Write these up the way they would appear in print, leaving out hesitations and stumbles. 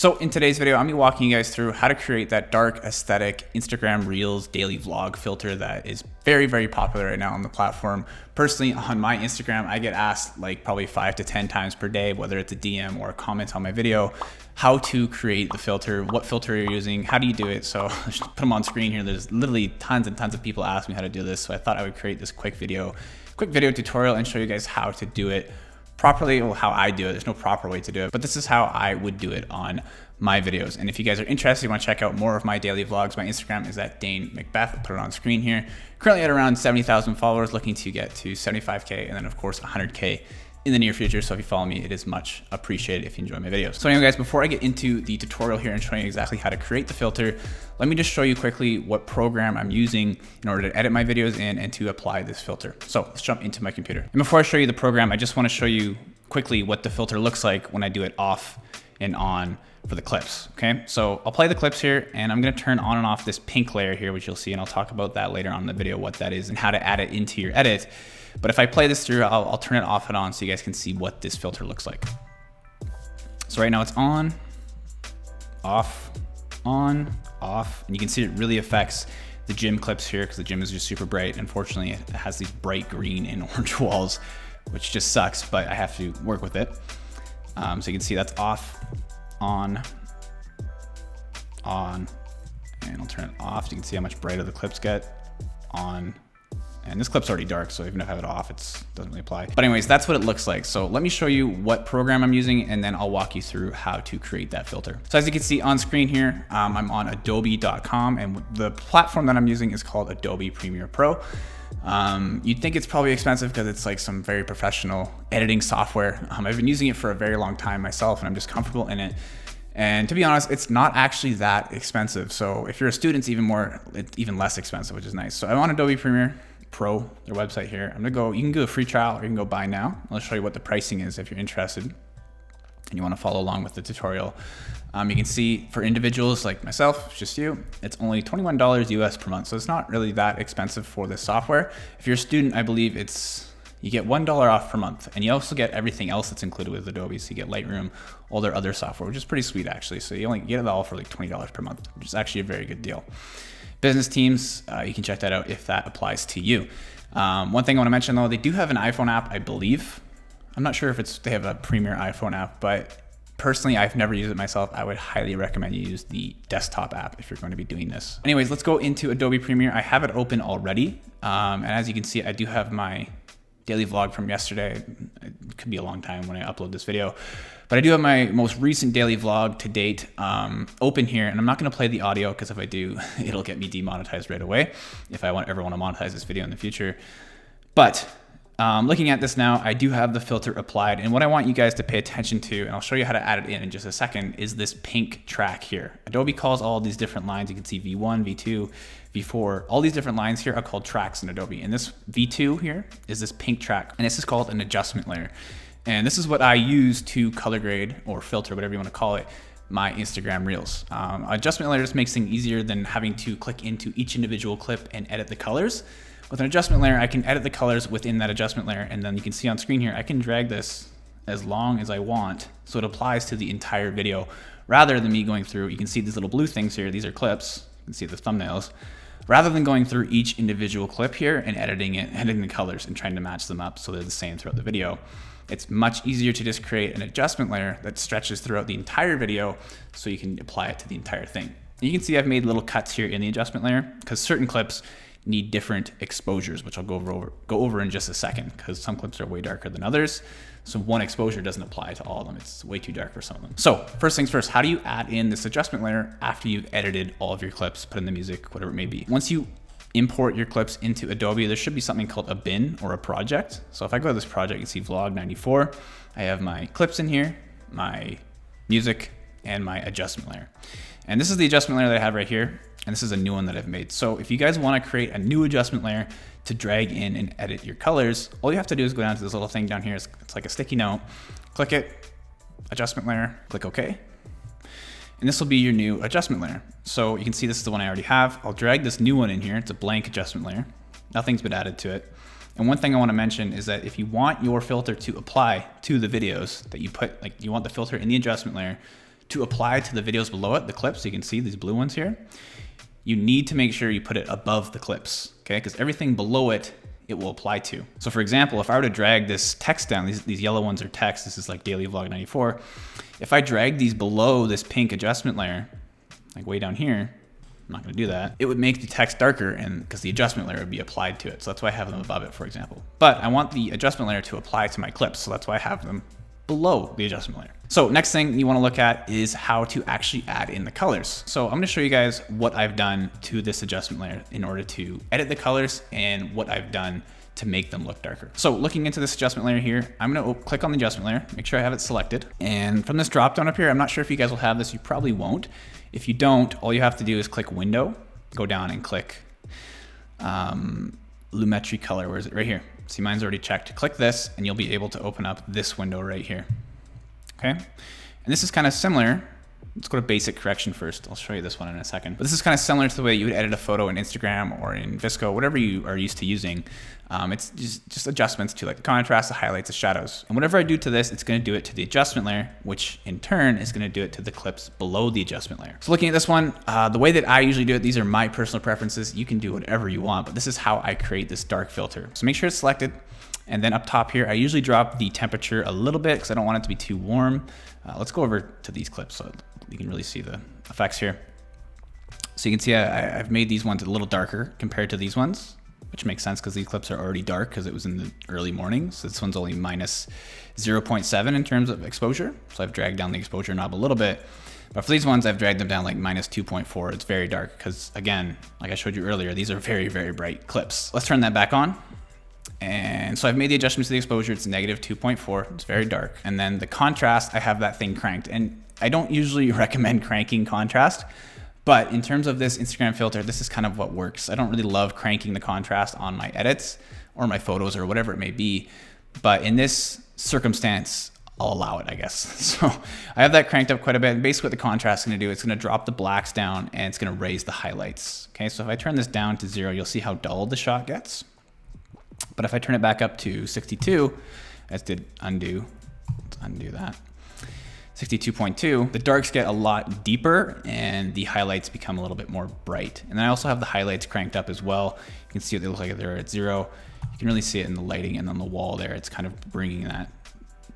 So in today's video, I'm gonna be walking you guys through how to create that dark aesthetic Instagram Reels daily vlog filter that is very, very popular right now on the platform. Personally, on my Instagram, I get asked like probably 5 to 10 times per day, whether it's a DM or a comment on my video, how to create the filter, what filter you're using, how do you do it? So I'll just put them on screen here. There's literally tons and tons of people ask me how to do this. So I thought I would create this quick video tutorial and show you guys how to do it properly, or how I do it. There's no proper way to do it, but this is how I would do it on my videos. And if you guys are interested, you want to check out more of my daily vlogs, my Instagram is at Dane Macbeth. I'll put it on screen here. Currently at around 70,000 followers, looking to get to 75K and then of course 100K in the near future. So if you follow me, it is much appreciated if you enjoy my videos. So anyway guys, before I get into the tutorial here and showing you exactly how to create the filter, let me just show you quickly what program I'm using in order to edit my videos in and to apply this filter. So let's jump into my computer. And before I show you the program, I just want to show you quickly what the filter looks like when I do it off and on for the clips. Okay, so I'll play the clips here and I'm going to turn on and off this pink layer here, which you'll see, and I'll talk about that later on in the video, what that is and how to add it into your edit. But if I play this through, I'll turn it off and on so you guys can see what this filter looks like. So right now it's on, off, on, off, and you can see it really affects the gym clips here because the gym is just super bright. Unfortunately, it has these bright green and orange walls, which just sucks, but I have to work with it. So you can see that's off, on, and I'll turn it off. You can see how much brighter the clips get, on, and this clip's already dark, so even if I have it off, it doesn't really apply. But anyways, that's what it looks like. So let me show you what program I'm using, and then I'll walk you through how to create that filter. So as you can see on screen here, I'm on adobe.com, and the platform that I'm using is called Adobe Premiere Pro. You'd think it's probably expensive because it's like some very professional editing software. I've been using it for a very long time myself and I'm just comfortable in it. And to be honest, it's not actually that expensive. So if you're a student, it's even less expensive, which is nice. So I'm on Adobe Premiere Pro, their website here. I'm gonna go, you can do a free trial or you can go buy now. I'll show you what the pricing is if you're interested and you want to follow along with the tutorial. You can see for individuals like myself, just you, it's only $21 US per month. So it's not really that expensive for this software. If you're a student, I believe you get $1 off per month, and you also get everything else that's included with Adobe. So you get Lightroom, all their other software, which is pretty sweet actually. So you only get it all for like $20 per month, which is actually a very good deal. Business teams, you can check that out if that applies to you. One thing I want to mention though, they do have an iPhone app, I believe. I'm not sure if they have a Premiere iPhone app, but personally, I've never used it myself. I would highly recommend you use the desktop app if you're going to be doing this. Anyways, let's go into Adobe Premiere. I have it open already. And as you can see, I do have my daily vlog from yesterday. It could be a long time when I upload this video, but I do have my most recent daily vlog to date open here. And I'm not going to play the audio because if I do, it'll get me demonetized right away if I ever want to monetize this video in the future. But looking at this now, I do have the filter applied, and what I want you guys to pay attention to, and I'll show you how to add it in just a second, is this pink track here. Adobe calls all these different lines. You can see V1, V2, V4, all these different lines here are called tracks in Adobe. And this V2 here is this pink track, and this is called an adjustment layer. And this is what I use to color grade or filter, whatever you want to call it, my Instagram Reels. Adjustment layer just makes things easier than having to click into each individual clip and edit the colors. With an adjustment layer, I can edit the colors within that adjustment layer, and then you can see on screen here, I can drag this as long as I want, so it applies to the entire video, rather than me going through, you can see these little blue things here, these are clips, you can see the thumbnails, rather than going through each individual clip here and editing the colors and trying to match them up so they're the same throughout the video. It's much easier to just create an adjustment layer that stretches throughout the entire video so you can apply it to the entire thing. And you can see I've made little cuts here in the adjustment layer because certain clips need different exposures, which I'll go over in just a second, because some clips are way darker than others. So one exposure doesn't apply to all of them. It's way too dark for some of them. So first things first, how do you add in this adjustment layer after you've edited all of your clips, put in the music, whatever it may be? Once you import your clips into Adobe, there should be something called a bin or a project. So if I go to this project, you can see Vlog 94. I have my clips in here, my music, and my adjustment layer. And this is the adjustment layer that I have right here. And this is a new one that I've made. So if you guys want to create a new adjustment layer to drag in and edit your colors, all you have to do is go down to this little thing down here. It's like a sticky note. Click it, adjustment layer, click OK. And this will be your new adjustment layer. So you can see this is the one I already have. I'll drag this new one in here. It's a blank adjustment layer. Nothing's been added to it. And one thing I want to mention is that if you want your filter to apply to the videos that you put, like you want the filter in the adjustment layer to apply to the videos below it, the clips, so you can see these blue ones here, you need to make sure you put it above the clips, okay? Because everything below it, it will apply to. So for example, if I were to drag this text down, these yellow ones are text, this is like Daily Vlog 94. If I drag these below this pink adjustment layer, like way down here, I'm not gonna do that, it would make the text darker and because the adjustment layer would be applied to it. So that's why I have them above it, for example. But I want the adjustment layer to apply to my clips, so that's why I have them below the adjustment layer. So next thing you wanna look at is how to actually add in the colors. So I'm gonna show you guys what I've done to this adjustment layer in order to edit the colors and what I've done to make them look darker. So looking into this adjustment layer here, I'm gonna click on the adjustment layer, make sure I have it selected. And from this drop down up here, I'm not sure if you guys will have this, you probably won't. If you don't, all you have to do is click window, go down and click Lumetri color, where is it? Right here. See, mine's already checked. Click this and you'll be able to open up this window right here. Okay, and this is kind of similar. Let's go to basic correction first. I'll show you this one in a second. But this is kind of similar to the way you would edit a photo in Instagram or in VSCO, whatever you are used to using. It's just adjustments to like the contrast, the highlights, the shadows. And whatever I do to this, it's gonna do it to the adjustment layer, which in turn is gonna do it to the clips below the adjustment layer. So looking at this one, the way that I usually do it, these are my personal preferences. You can do whatever you want, but this is how I create this dark filter. So make sure it's selected. And then up top here, I usually drop the temperature a little bit because I don't want it to be too warm. Let's go over to these clips so you can really see the effects here. So you can see I've made these ones a little darker compared to these ones, which makes sense because these clips are already dark because it was in the early morning. So this one's only minus 0.7 in terms of exposure. So I've dragged down the exposure knob a little bit. But for these ones, I've dragged them down like minus 2.4. It's very dark because, again, like I showed you earlier, these are very, very bright clips. Let's turn that back on. And so I've made the adjustments to the exposure. It's negative 2.4. It's very dark. And then the contrast, I have that thing cranked. And I don't usually recommend cranking contrast, but in terms of this Instagram filter, this is kind of what works. I don't really love cranking the contrast on my edits or my photos or whatever it may be. But in this circumstance, I'll allow it, I guess. So I have that cranked up quite a bit. And basically what the contrast is gonna do, it's gonna drop the blacks down and it's gonna raise the highlights. Okay, so if I turn this down to 0, you'll see how dull the shot gets. But if I turn it back up to 62, as did undo, let's undo that, 62.2, the darks get a lot deeper and the highlights become a little bit more bright. And then I also have the highlights cranked up as well. You can see what they look like they're at 0. You can really see it in the lighting and on the wall there. It's kind of bringing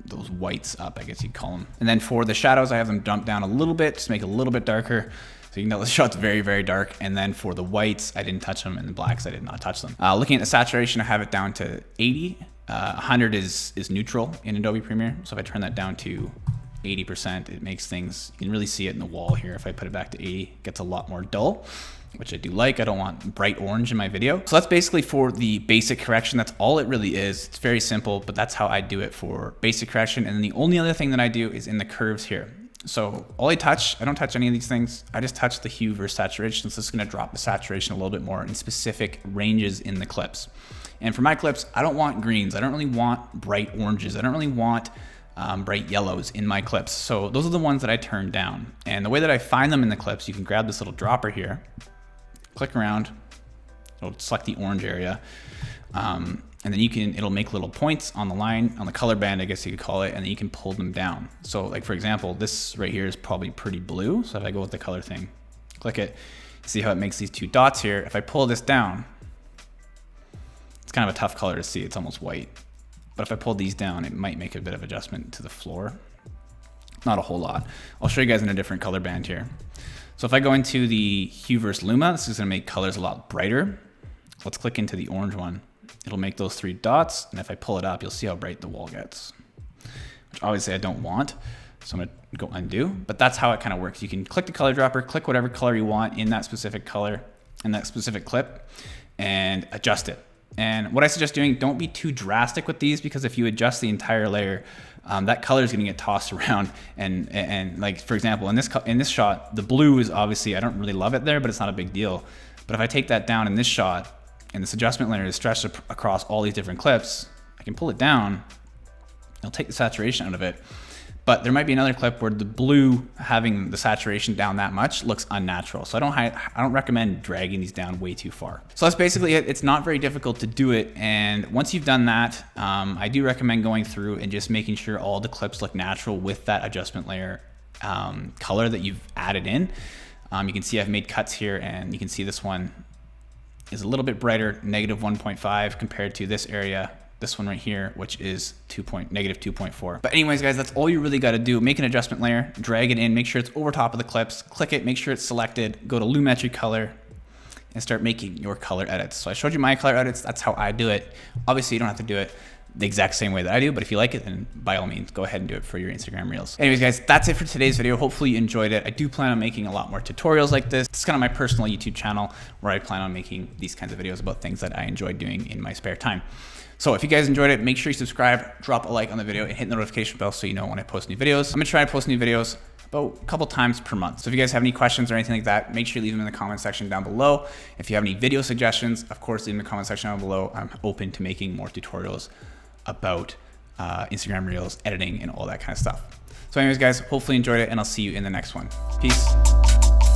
those whites up, I guess you'd call them. And then for the shadows, I have them dumped down a little bit, just make it a little bit darker. So you can tell the shot's very, very dark. And then for the whites, I didn't touch them, and the blacks, I did not touch them. Looking at the saturation, I have it down to 80. 100 is neutral in Adobe Premiere. So if I turn that down to 80%, it makes things, you can really see it in the wall here. If I put it back to 80, it gets a lot more dull, which I do like. I don't want bright orange in my video. So that's basically for the basic correction. That's all it really is. It's very simple, but that's how I do it for basic correction. And then the only other thing that I do is in the curves here. So all I don't touch any of these things. I just touch the hue versus saturation. So it's gonna drop the saturation a little bit more in specific ranges in the clips. And for my clips, I don't want greens. I don't really want bright oranges. I don't really want bright yellows in my clips. So those are the ones that I turn down. And the way that I find them in the clips, you can grab this little dropper here, click around, it'll select the orange area. And then it'll make little points on the line, on the color band, I guess you could call it, and then you can pull them down. So like, for example, this right here is probably pretty blue. So if I go with the color thing, click it, see how it makes these two dots here. If I pull this down, it's kind of a tough color to see. It's almost white. But if I pull these down, it might make a bit of adjustment to the floor. Not a whole lot. I'll show you guys in a different color band here. So if I go into the Hue versus Luma, this is gonna make colors a lot brighter. Let's click into the orange one. It'll make those 3 dots. And if I pull it up, you'll see how bright the wall gets, which obviously I don't want. So I'm gonna go undo, but that's how it kind of works. You can click the color dropper, click whatever color you want in that specific color, in that specific clip, and adjust it. And what I suggest doing, don't be too drastic with these, because if you adjust the entire layer, that color is going to get tossed around. And like, for example, in this shot, the blue is obviously, I don't really love it there, but it's not a big deal. But if I take that down in this shot, and this adjustment layer is stretched across all these different clips, I can pull it down, it'll take the saturation out of it. But there might be another clip where the blue having the saturation down that much looks unnatural. So I don't recommend dragging these down way too far. So that's basically it. It's not very difficult to do it. And once you've done that, I do recommend going through and just making sure all the clips look natural with that adjustment layer color that you've added in. You can see I've made cuts here, and you can see this one is a little bit brighter, negative 1.5 compared to this area, this one right here, which is negative 2.4. But anyways, guys, that's all you really got to do. Make an adjustment layer, drag it in, make sure it's over top of the clips, click it, make sure it's selected, go to Lumetri Color, and start making your color edits. So I showed you my color edits. That's how I do it. Obviously, you don't have to do it the exact same way that I do, but if you like it, then by all means, go ahead and do it for your Instagram Reels. Anyways, guys, that's it for today's video. Hopefully you enjoyed it. I do plan on making a lot more tutorials like this. It's kind of my personal YouTube channel where I plan on making these kinds of videos about things that I enjoy doing in my spare time. So if you guys enjoyed it, make sure you subscribe, drop a like on the video, and hit the notification bell so you know when I post new videos. I'm gonna try to post new videos about a couple times per month. So if you guys have any questions or anything like that, make sure you leave them in the comment section down below. If you have any video suggestions, of course, leave them in the comment section down below. I'm open to making more tutorials about Instagram Reels, editing, and all that kind of stuff. So anyways, guys, hopefully you enjoyed it, and I'll see you in the next one. Peace.